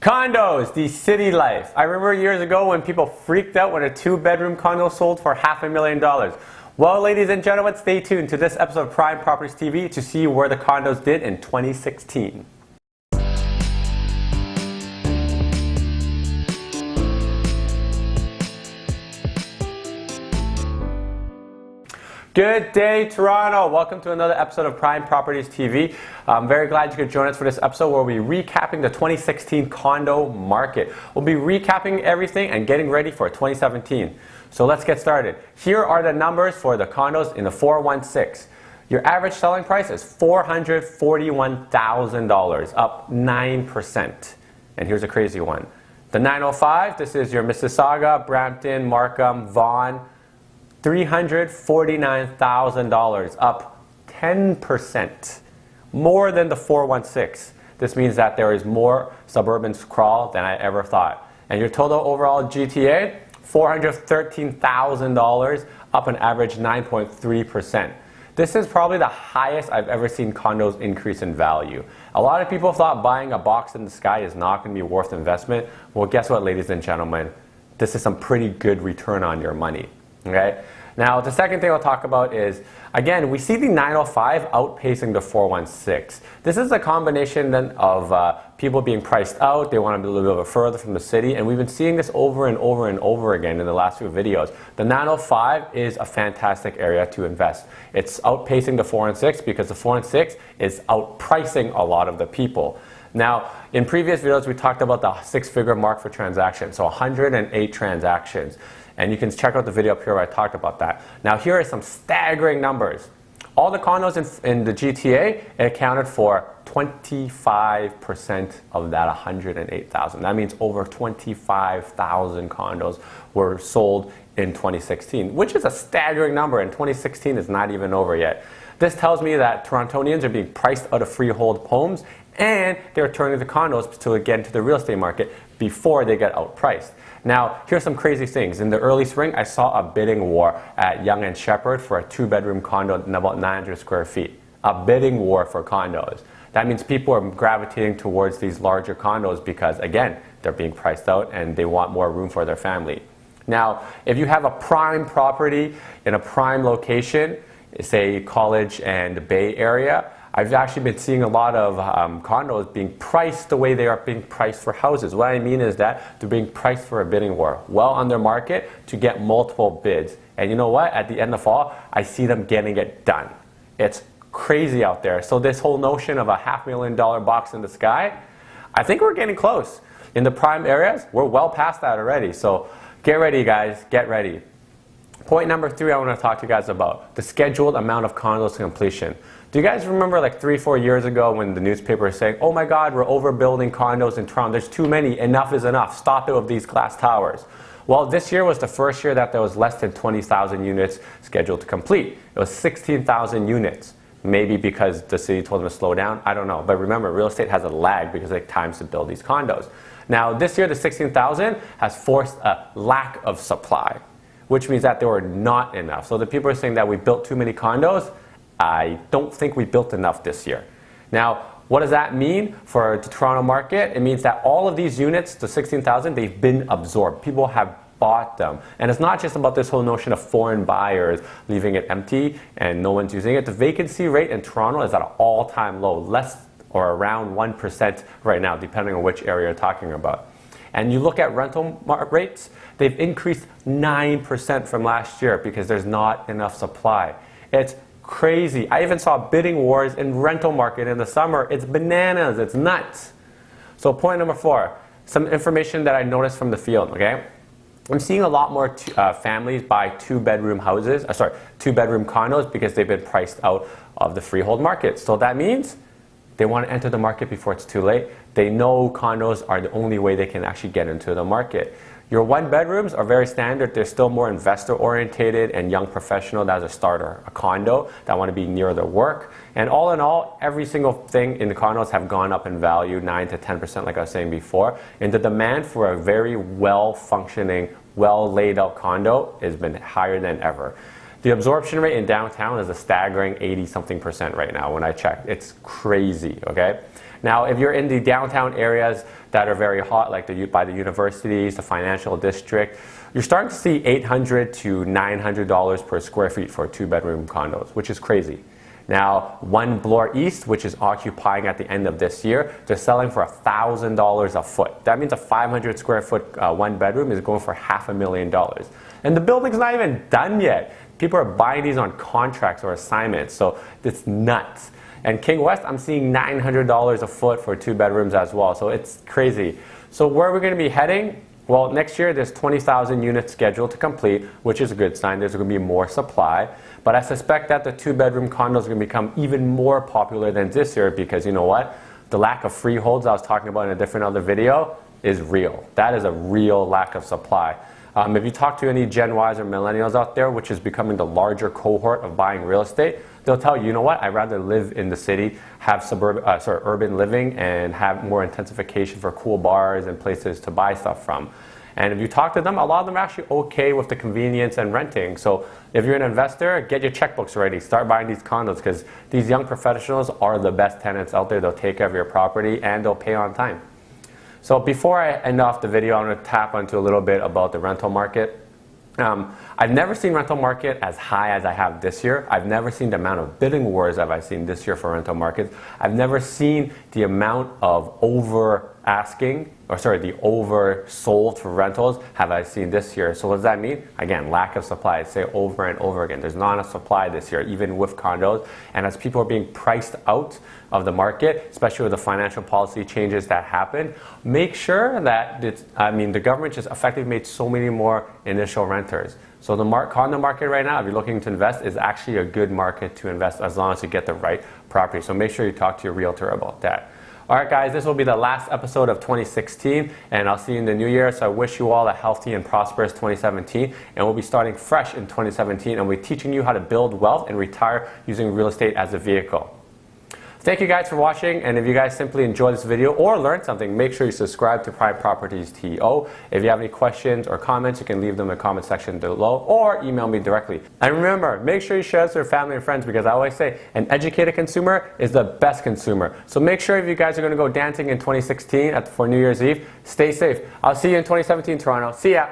Condos, the city life. I remember years ago when people freaked out when a 2-bedroom condo sold for $500,000. Well, ladies and gentlemen, stay tuned to this episode of Prime Properties TV to see where the condos did in 2016. Good day, Toronto. Welcome to another episode of Prime Properties TV. I'm very glad you could join us for this episode where we'll be recapping the 2016 condo market. We'll be recapping everything and getting ready for 2017. So let's get started. Here are the numbers for the condos in the 416. Your average selling price is $441,000, up 9%. And here's a crazy one. The 905, this is your Mississauga, Brampton, Markham, Vaughan, $349,000, up 10%, more than the 416. This means that there is more suburban sprawl than I ever thought. And your total overall GTA, $413,000, up an average 9.3%. This is probably the highest I've ever seen condos increase in value. A lot of people thought buying a box in the sky is not going to be worth investment. Well, guess what, ladies and gentlemen? This is some pretty good return on your money. Okay? Now, the second thing I'll talk about is, again, we see the 905 outpacing the 416. This is a combination then of people being priced out. They want to be a little bit further from the city, and we've been seeing this over and over and over again in the last few videos. The 905 is a fantastic area to invest. It's outpacing the 416 because the 416 is outpricing a lot of the people. Now, in previous videos, we talked about the 6-figure mark for transactions, so 108 transactions. And you can check out the video up here where I talked about that. Now, here are some staggering numbers. All the condos in the GTA accounted for 25% of that 108,000. That means over 25,000 condos were sold in 2016, which is a staggering number, and 2016 is not even over yet. This tells me that Torontonians are being priced out of freehold homes, and they're turning to condos to get into the real estate market before they get outpriced. Now, here's some crazy things. In the early spring, I saw a bidding war at Yonge and Sheppard for a 2-bedroom condo in about 900 square feet. A bidding war for condos. That means people are gravitating towards these larger condos because, again, they're being priced out and they want more room for their family. Now, if you have a prime property in a prime location, say College and Bay Area, I've actually been seeing a lot of condos being priced the way they are being priced for houses. What I mean is that they're being priced for a bidding war, well on their market to get multiple bids. And you know what? At the end of fall, I see them getting it done. It's crazy out there. So this whole notion of a $500,000 box in the sky, I think we're getting close. In the prime areas, we're well past that already. So get ready, guys. Get ready. Point number 3 I want to talk to you guys about, the scheduled amount of condos to completion. Do you guys remember like 3-4 years ago when the newspaper was saying, oh my God, we're overbuilding condos in Toronto, there's too many, enough is enough, stop it with these glass towers. Well, this year was the first year that there was less than 20,000 units scheduled to complete. It was 16,000 units. Maybe because the city told them to slow down, I don't know. But remember, real estate has a lag because it takes time to build these condos. Now, this year, the 16,000 has forced a lack of supply, which means that there were not enough. So the people are saying that we built too many condos. I don't think we built enough this year. Now, what does that mean for the Toronto market? It means that all of these units, the 16,000, they've been absorbed. People have bought them. And it's not just about this whole notion of foreign buyers leaving it empty and no one's using it. The vacancy rate in Toronto is at an all-time low, less or around 1% right now, depending on which area you're talking about. And you look at rental rates, they've increased 9% from last year because there's not enough supply. It's crazy. I even saw bidding wars in rental market in the summer. It's bananas. It's nuts. So point number 4, some information that I noticed from the field, okay? I'm seeing a lot more families buy 2-bedroom houses, 2-bedroom condos because they've been priced out of the freehold market. So that means they want to enter the market before it's too late. They know condos are the only way they can actually get into the market. Your 1-bedrooms are very standard. They're still more investor-orientated and young professional that's a starter, a condo that want to be near their work. And all in all, every single thing in the condos have gone up in value, 9 to 10%, like I was saying before. And the demand for a very well-functioning, well-laid-out condo has been higher than ever. The absorption rate in downtown is a staggering 80-something% right now when I checked. It's crazy, okay? Now, if you're in the downtown areas that are very hot, like by the universities, the financial district, you're starting to see $800 to $900 per square feet for 2-bedroom condos, which is crazy. Now, One Bloor East, which is occupying at the end of this year, they're selling for $1,000 a foot. That means a 500 square foot 1-bedroom is going for $500,000. And the building's not even done yet. People are buying these on contracts or assignments, so it's nuts. And King West, I'm seeing $900 a foot for 2 bedrooms as well, so it's crazy. So where are we going to be heading? Well, next year there's 20,000 units scheduled to complete, which is a good sign. There's going to be more supply. But I suspect that the 2-bedroom condos are going to become even more popular than this year because you know what? The lack of freeholds I was talking about in a different other video is real. That is a real lack of supply. If you talk to any Gen Ys or millennials out there, which is becoming the larger cohort of buying real estate, they'll tell you, you know what, I'd rather live in the city, have urban living, and have more intensification for cool bars and places to buy stuff from. And if you talk to them, a lot of them are actually okay with the convenience and renting. So if you're an investor, get your checkbooks ready. Start buying these condos because these young professionals are the best tenants out there. They'll take care of your property and they'll pay on time. So before I end off the video, I'm going to tap onto a little bit about the rental market. I've never seen rental market as high as I have this year. I've never seen the amount of bidding wars that I've seen this year for rental markets. I've never seen the amount of the oversold for rentals have I seen this year. So what does that mean? Again, lack of supply. I say over and over again. There's not enough supply this year, even with condos. And as people are being priced out of the market, especially with the financial policy changes that happened, make sure that the government just effectively made so many more initial renters. So the condo market right now, if you're looking to invest, is actually a good market to invest as long as you get the right property. So make sure you talk to your realtor about that. All right, guys, this will be the last episode of 2016, and I'll see you in the new year. So I wish you all a healthy and prosperous 2017, and we'll be starting fresh in 2017, and we'll be teaching you how to build wealth and retire using real estate as a vehicle. Thank you guys for watching, and if you guys simply enjoyed this video or learned something, make sure you subscribe to PrimePropertiesTO. If you have any questions or comments, you can leave them in the comment section below or email me directly. And remember, make sure you share this with your family and friends because I always say an educated consumer is the best consumer. So make sure if you guys are going to go dancing in 2016 for New Year's Eve, stay safe. I'll see you in 2017, Toronto. See ya.